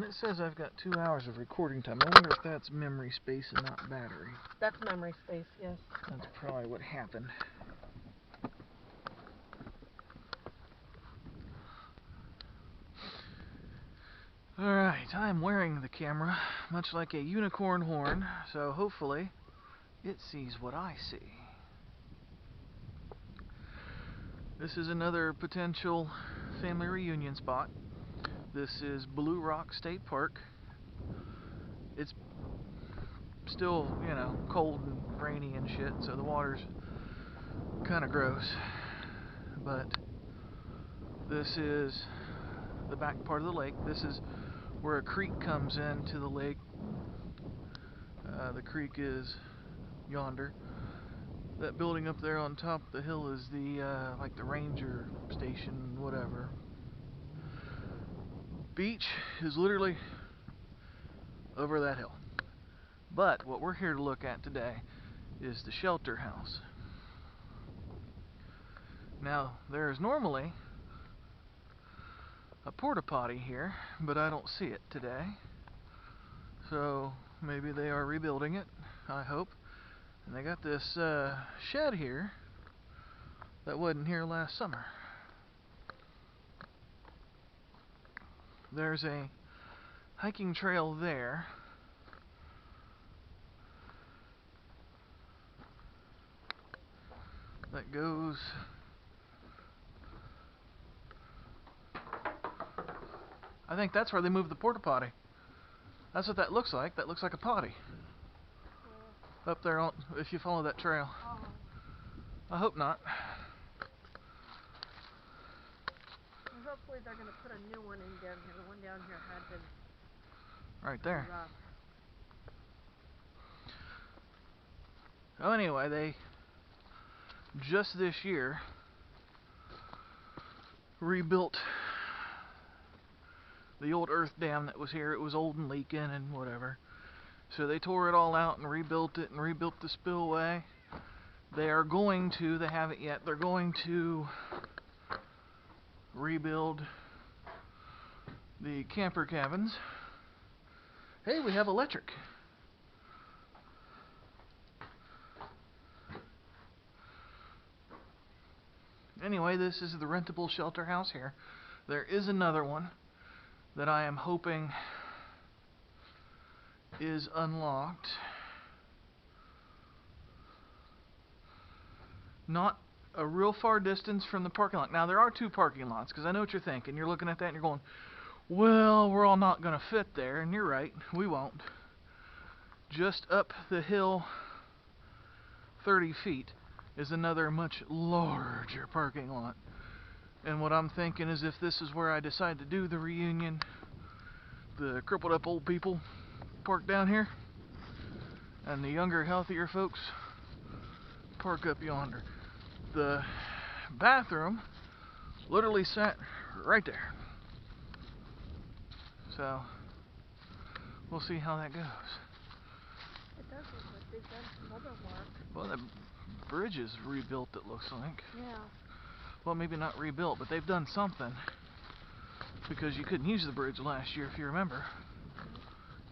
When it says I've got 2 hours of recording time, I wonder if that's memory space and not battery. That's memory space, yes. That's probably what happened. Alright, I'm wearing the camera, much like a unicorn horn, so hopefully it sees what I see. This is another potential family reunion spot. This is Blue Rock State Park. It's still, you know, cold and rainy and shit, so the water's kind of gross. But this is the back part of the lake. This is where a creek comes into the lake. The creek is yonder. That building up there on top of the hill is the like the ranger station, whatever. Beach is literally over that hill. But what we're here to look at today is the shelter house. Now, there is normally a porta potty here, but I don't see it today. So maybe they are rebuilding it, I hope. And they got this shed here that wasn't here last summer. There's a hiking trail there. That goes I think that's where they moved the porta potty. That's what that looks like. That looks like a potty. Where? Up there on, if you follow that trail. Oh. I hope not. Well, hopefully they're going to put a new one in down here. The one down here had been right there. rough. Oh, anyway, they just this year rebuilt the old earth dam that was here. It was old and leaking and whatever. So they tore it all out and rebuilt it and rebuilt the spillway. They are going to, they haven't yet, they're going to rebuild the camper cabins. Hey, we have electric. Anyway, this is the rentable shelter house here. There is another one that I am hoping is unlocked. Not a real far distance from the parking lot. Now, there are 2 parking lots, because I know what you're thinking. You're looking at that and you're going, well, we're all not going to fit there. And you're right, we won't. Just up the hill 30 feet is another much larger parking lot. And what I'm thinking is, if this is where I decide to do the reunion, the crippled up old people park down here, and the younger, healthier folks park up yonder. The bathroom literally sat right there. So we'll see how that goes. It does look like they've done some other work. Well, the bridge is rebuilt, it looks like. Yeah. Well, maybe not rebuilt, but they've done something, because you couldn't use the bridge last year, if you remember,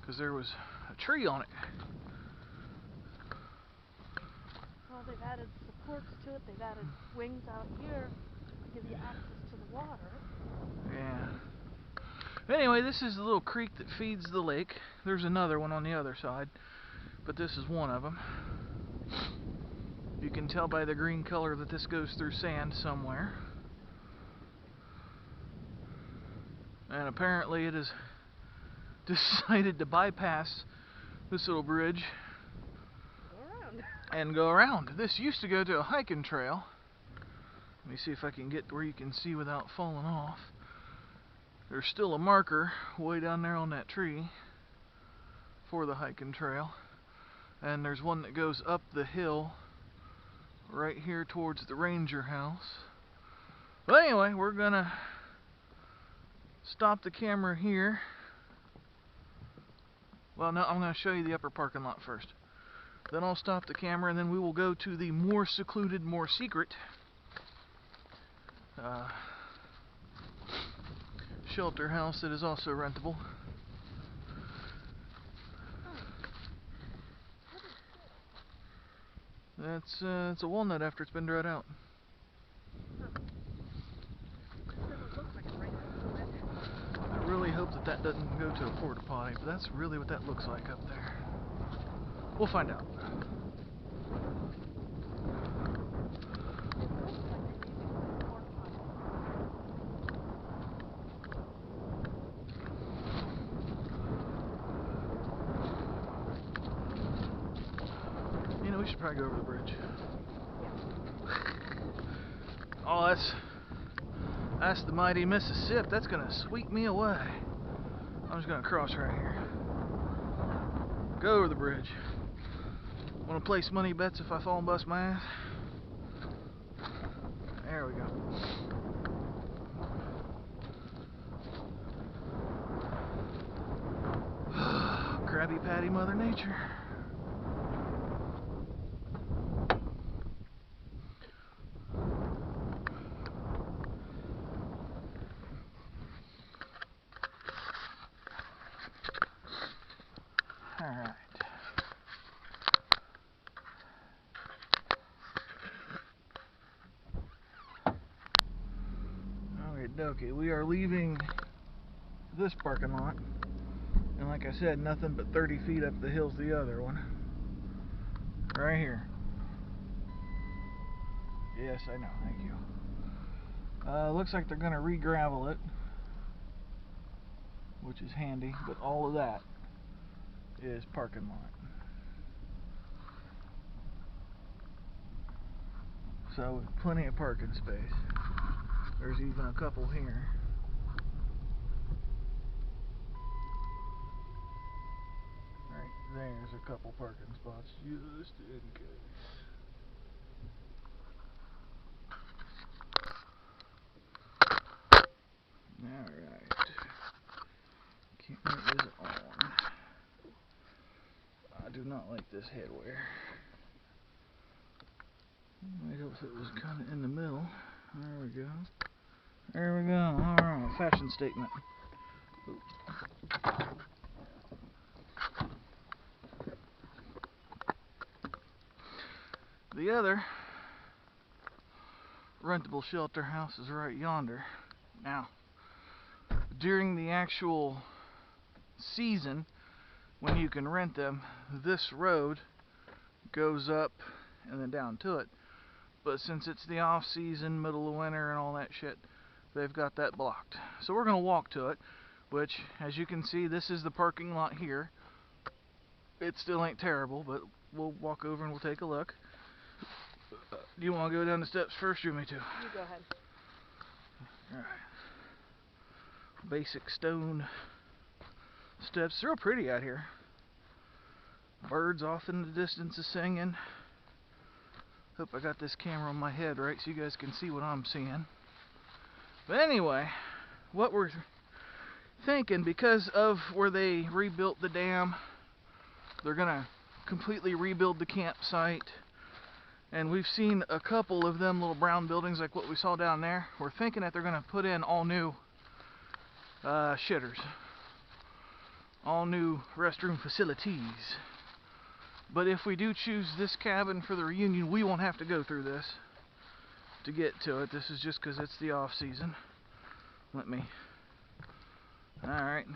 because there was a tree on it. Well, they've added supports to it. They've added wings out here to give you access to the water. Yeah. Anyway, this is the little creek that feeds the lake. There's another one on the other side, but this is one of them. You can tell by the green color that this goes through sand somewhere. And apparently it has decided to bypass this little bridge and go around. This used to go to a hiking trail. Let me see if I can get to where you can see without falling off. There's still a marker way down there on that tree for the hiking trail. And there's one that goes up the hill right here towards the ranger house. But anyway, we're gonna stop the camera here. Well, no, I'm gonna show you the upper parking lot first. Then I'll stop the camera, and then we will go to the more secluded, more secret shelter house that is also rentable. It's a walnut after it's been dried out. Doesn't look like it right now. I really hope that that doesn't go to a porta potty, but that's really what that looks like up there. We'll find out. You know, we should probably go over the bridge. Oh, that's the mighty Mississippi. That's gonna sweep me away. I'm just gonna cross right here. Go over the bridge. Wanna place money bets if I fall and bust my ass? There we go. Krabby Patty Mother Nature. Alright. Okay, we are leaving this parking lot. And like I said, nothing but 30 feet up the hill's the other one. Right here. Yes, I know, thank you. Looks like they're going to re-gravel it, which is handy, but all of that is parking lot. So, plenty of parking space. There's even a couple here. Right there's a couple parking spots just in case. Alright. Camera is on. I do not like this headwear. I hope it was kind of in the middle. There we go. There we go. Alright, fashion statement. Ooh. The other rentable shelter house is right yonder. Now, during the actual season, when you can rent them, this road goes up and then down to it. But since it's the off season, middle of winter and all that shit, they've got that blocked. So we're going to walk to it, which, as you can see, this is the parking lot here. It still ain't terrible, but we'll walk over and we'll take a look. Do you want to go down the steps first, or you want me to? You go ahead. Alright. Basic stone steps. They're real pretty out here. Birds off in the distance is singing. Hope I got this camera on my head right so you guys can see what I'm seeing. But anyway, what we're thinking, because of where they rebuilt the dam, they're going to completely rebuild the campsite. And we've seen a couple of them little brown buildings like what we saw down there. We're thinking that they're going to put in all new shitters. All new restroom facilities. But if we do choose this cabin for the reunion, we won't have to go through this to get to it. This is just because it's the off season. Let me. Alright.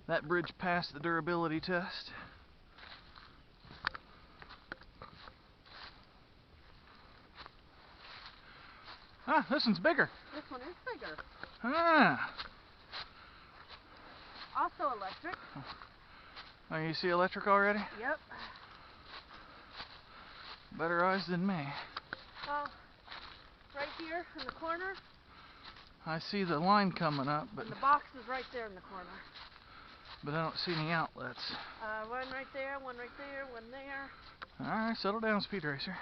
That bridge passed the durability test. Ah, this one's bigger. This one is bigger. Ah. Also electric. Oh, you see electric already? Yep. Better eyes than me. Well, right here in the corner. I see the line coming up, but And the box is right there in the corner. I don't see any outlets. One right there, one right there, one there. Alright, settle down, Speed Racer.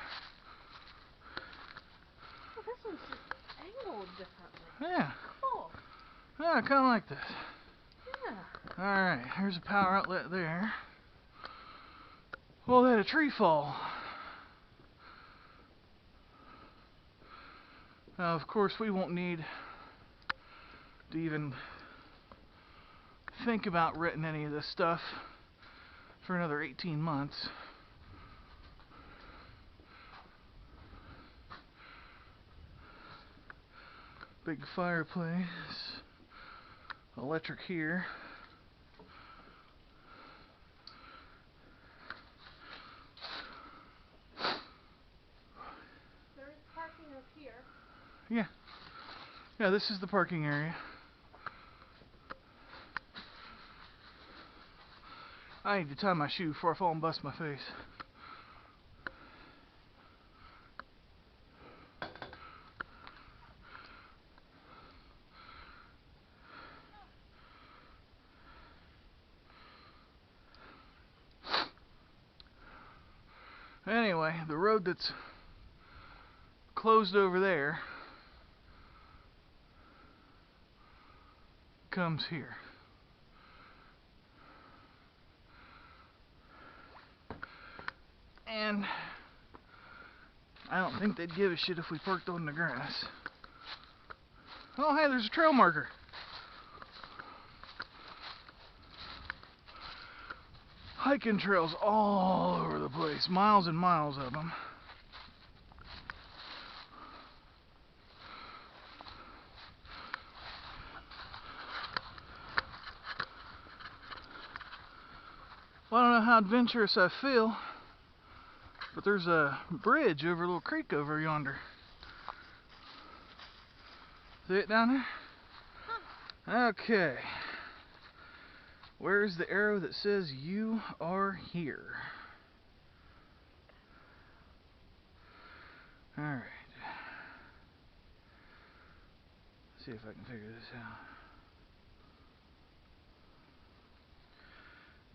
Oh, this one's just angled differently. Yeah. Cool. Yeah, kind of like this. Yeah. Alright, here's a power outlet there. Well, they had a tree fall. Now, of course, we won't need to even think about renting any of this stuff for another 18 months. Big fireplace. Electric here. There is parking up here. Yeah. Yeah, this is the parking area. I need to tie my shoe before I fall and bust my face. Anyway, the road that's closed over there comes here. And I don't think they'd give a shit if we parked on the grass. Oh, hey, there's a trail marker. Hiking trails all over the place, miles and miles of them. Well, I don't know how adventurous I feel, but there's a bridge over a little creek over yonder. See it down there? Okay. Where's the arrow that says you are here? Alright. See if I can figure this out.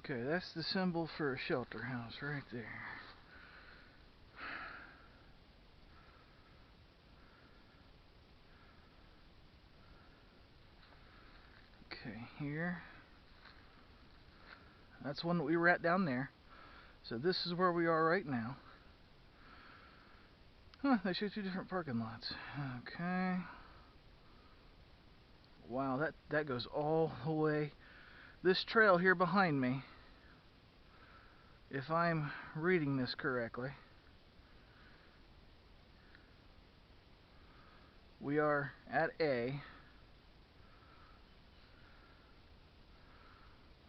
Okay, that's the symbol for a shelter house right there. Okay, here. That's one that we were at down there. So this is where we are right now. Huh, they show two different parking lots. Okay. Wow, that goes all the way. This trail here behind me, if I'm reading this correctly, we are at A.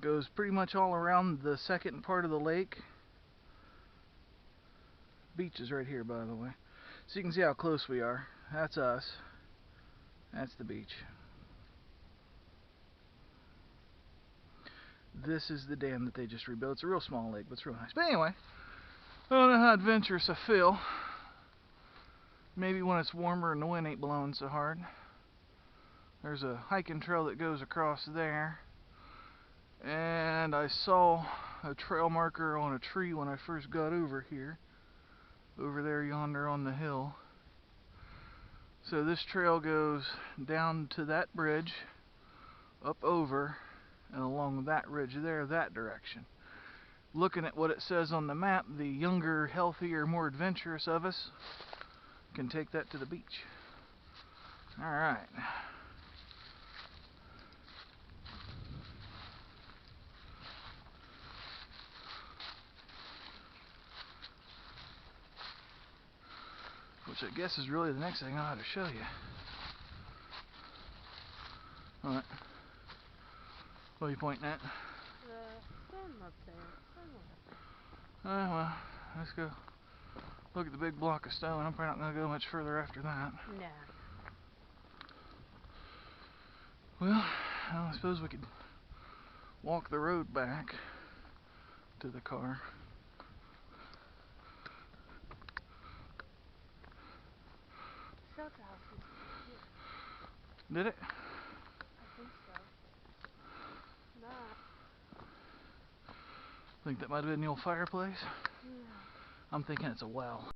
Goes pretty much all around the second part of the lake. Beach is right here, by the way. So you can see how close we are. That's us. That's the beach. This is the dam that they just rebuilt. It's a real small lake, but it's real nice. But anyway, I don't know how adventurous I feel. Maybe when it's warmer and the wind ain't blowing so hard. There's a hiking trail that goes across there. And I saw a trail marker on a tree when I first got over here. Over there yonder on the hill. So this trail goes down to that bridge, up over, and along that ridge there, that direction. Looking at what it says on the map, the younger, healthier, more adventurous of us can take that to the beach. Alright. Which I guess is really the next thing I ought to show you. Alright. What are you pointing at? The sun up there. Well, let's go look at the big block of stone. I'm probably not going to go much further after that. Nah. Well, I suppose we could walk the road back to the car. Shelter house used to be here. Did it? I think so. Nah. Think that might have been the old fireplace? Yeah. I'm thinking it's a well.